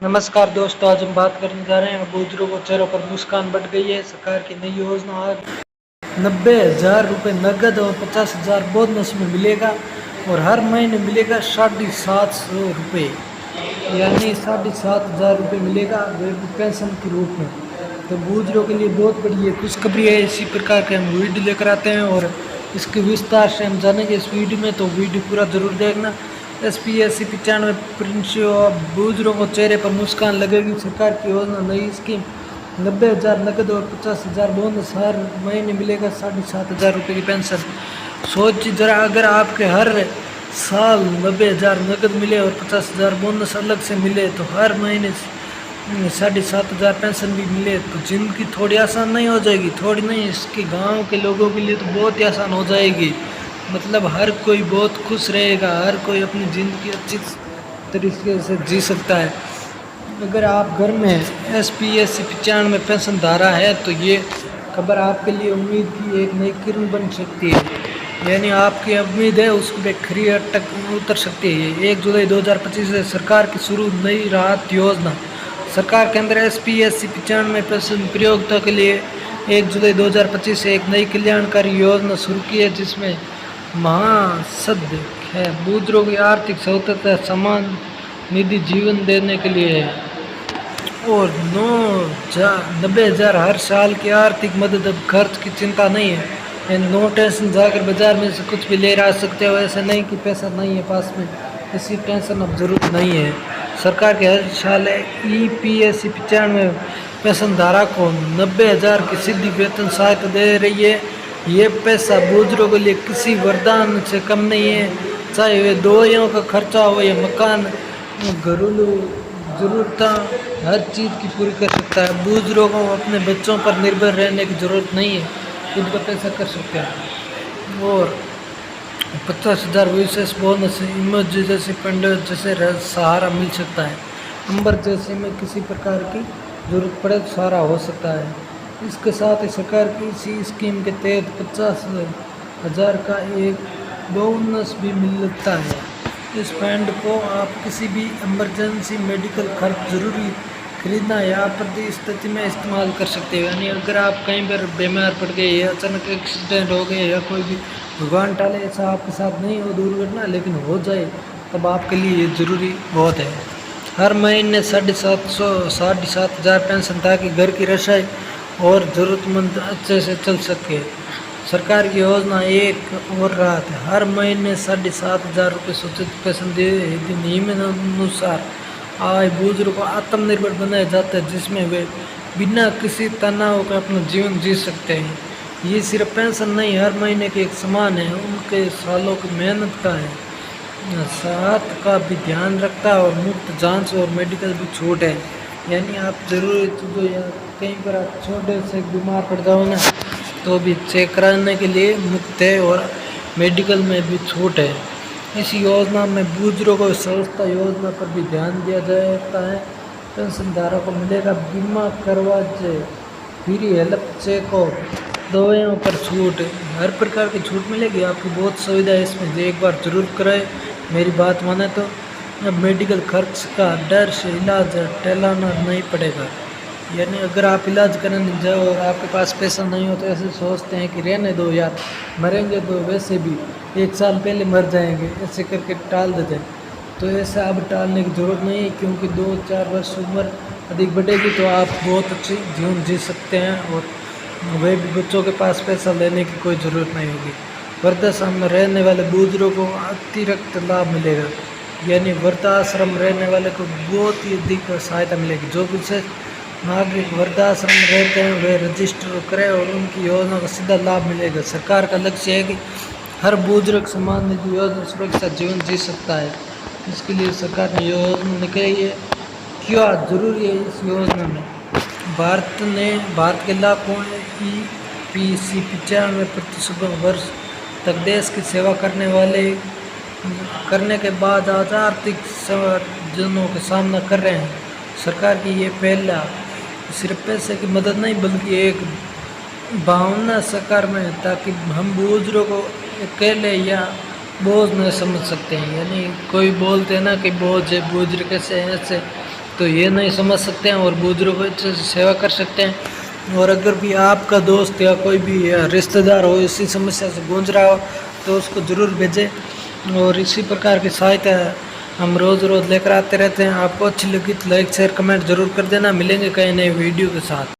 नमस्कार दोस्तों, आज हम बात करने जा रहे हैं बुजुर्गों को चेहरों पर मुस्कान बढ़ गई है। सरकार की नई योजना आ 90,000 रुपये नगद और 50,000 बोनस में मिलेगा और हर महीने मिलेगा 750 रुपये, यानी 7,500 रुपये मिलेगा वो भी पेंशन के रूप में। तो बुजुर्गों के लिए बहुत बड़ी ये खुशखबरी है। इसी प्रकार के हम वीडियो लेकर आते हैं और इसके विस्तार से हम जानेंगे इस वीडियो में, तो वीडियो पूरा जरूर देखना। SPSC 95 प्रिंसियो बुजुर्गों को चेहरे पर मुस्कान लगेगी। सरकार की योजना नई स्कीम 90,000 नकद और 50,000 बोनस, हर महीने मिलेगा 7,500 रुपये की पेंशन। सोचिए जरा, अगर आपके हर साल 90,000 नकद मिले और 50,000 बोनस अलग से मिले तो हर महीने 7,500 पेंशन भी मिले तो ज़िंदगी थोड़ी आसान नहीं हो जाएगी? थोड़ी नहीं, इसके गांव के लोगों के लिए तो बहुत ही आसान हो जाएगी। मतलब हर कोई बहुत खुश रहेगा, हर कोई अपनी ज़िंदगी अच्छी तरीके से जी सकता है। अगर आप घर में SPSC 95 पेंशन धारा है तो ये खबर आपके लिए उम्मीद की एक नई किरण बन सकती है, यानी आपकी उम्मीद है उस पर खरी अटक उतर सकती है। 1 जुलाई 2025 से सरकार की शुरू नई राहत योजना। सरकार के अंदर SPSC 95 पेंशन प्रयोक्ता के लिए 1 जुलाई 2025 से एक नई कल्याणकारी योजना शुरू की है, जिसमें महासद है बुजुर्गों की आर्थिक स्वतंत्रता समान निधि जीवन देने के लिए है और 90,000 हर साल की आर्थिक मदद। अब खर्च की चिंता नहीं है, नो टेंशन, जाकर बाजार में से कुछ भी ले आ सकते हो। ऐसा नहीं कि पैसा नहीं है पास में, ऐसी टेंशन अब जरूरत नहीं है। सरकार के हर साल EPSC 95 पेंशन धारा को 90,000 की सीधी वेतन सहायता दे रही है। ये पैसा बुजुर्गों के लिए किसी वरदान से कम नहीं है, चाहे वे दवाइयों का खर्चा हो या मकान, घरेलू ज़रूरतें, हर चीज़ की पूरी कर सकता है। बुजुर्गों को अपने बच्चों पर निर्भर रहने की ज़रूरत नहीं है, खुद का पैसा कर सकते हैं। और 50,000 विशेष बोनस, इमरजेंसी फंड जैसे सहारा मिल सकता है। इमरजेंसी में किसी प्रकार की ज़रूरत पड़े तो सहारा हो सकता है। इसके साथ ही सरकार की इसी स्कीम के तहत 50,000 का एक बोनस भी मिलता है। इस फंड को आप किसी भी इमरजेंसी मेडिकल खर्च, जरूरी खरीदना या आपत्ति स्थिति में इस्तेमाल कर सकते हो। यानी अगर आप कहीं पर बीमार पड़ गए या अचानक एक्सीडेंट हो गए या कोई भी भगवान टाले ऐसा आपके साथ नहीं हो दुर्घटना, लेकिन हो जाए, तब आपके लिए ये ज़रूरी बहुत है। हर महीने 7,500 पेंशन, ताकि घर की रसोई और ज़रूरतमंद अच्छे से चल सके। सरकार की योजना एक और राहत है, हर महीने 7,500 रुपये सूचित पेंशन नियमानुसार आय बुजुर्ग को आत्मनिर्भर बनाया जाता है, जिसमें वे बिना किसी तनाव का अपना जीवन जी सकते हैं। ये सिर्फ पेंशन नहीं, हर महीने के एक समान है, उनके सालों की मेहनत का है, सेहत का भी ध्यान रखता है और मुफ्त जांच और मेडिकल भी छूट है। यानी आप ज़रूरी चीज़ों या कहीं पर आप छोटे से बीमार पड़ जाओ ना, तो भी चेक कराने के लिए मुफ्त है और मेडिकल में भी छूट है। इस योजना में बुजुर्गों को स्वास्थ्य योजना पर भी ध्यान दिया जाता है। पेंशनधारकों को मिलेगा बीमा करवाजे, फ्री हेल्थ चेकअप, दवाइयों पर छूट, हर प्रकार की छूट मिलेगी। आपकी बहुत सुविधा है इसमें, एक बार जरूर कराए, मेरी बात माने तो। अब मेडिकल खर्च का डर से इलाज टैलाना नहीं पड़ेगा। यानी अगर आप इलाज कराने जाओ और आपके पास पैसा नहीं हो तो ऐसे सोचते हैं कि रहने दो यार, मरेंगे तो वैसे भी 1 साल पहले मर जाएंगे, ऐसे करके टाल देते हैं। तो ऐसा अब टालने की ज़रूरत नहीं है, क्योंकि 2-4 वर्ष उम्र अधिक बढ़ेगी तो आप बहुत अच्छी जीवन जी सकते हैं और वह भी बच्चों के पास पैसा लेने की कोई ज़रूरत नहीं होगी। वृद्धाश्रम में रहने वाले बुजुर्गों को अतिरिक्त लाभ मिलेगा, यानी वृद्धाश्रम रहने वाले को बहुत ही अधिक सहायता मिलेगी। जो विशेष नागरिक वृद्धाश्रम में रहते हैं वे रजिस्टर करें और उनकी योजना का सीधा लाभ मिलेगा। सरकार का लक्ष्य है कि हर बुजुर्ग समान निधि योजना सुरक्षित जीवन जी सकता है। इसके लिए सरकार ने योजना निकाली है। क्या जरूरी है इस योजना में? भारत के लाखों EPSC 95% वर्ष तक देश की सेवा करने के बाद आज आर्थिक संकटों का सामना कर रहे हैं। सरकार की ये पहला सिर्फ पैसे की मदद नहीं, बल्कि एक भावना साकार में है, ताकि हम बुजुर्गों को अकेले या बोझ न समझ सकते हैं। यानी कोई बोलते हैं ना कि बोझ है, बुजुर्ग कैसे हैं, ऐसे तो ये नहीं समझ सकते हैं और बुजुर्गों की सेवा कर सकते हैं। और अगर भी आपका दोस्त या कोई भी रिश्तेदार हो इसी समस्या से गूंज रहा हो तो उसको ज़रूर भेजें। और इसी प्रकार की सहायता हम रोज़ रोज़ लेकर आते रहते हैं। आपको अच्छी लगी तो लाइक शेयर कमेंट ज़रूर कर देना। मिलेंगे कई नए वीडियो के साथ।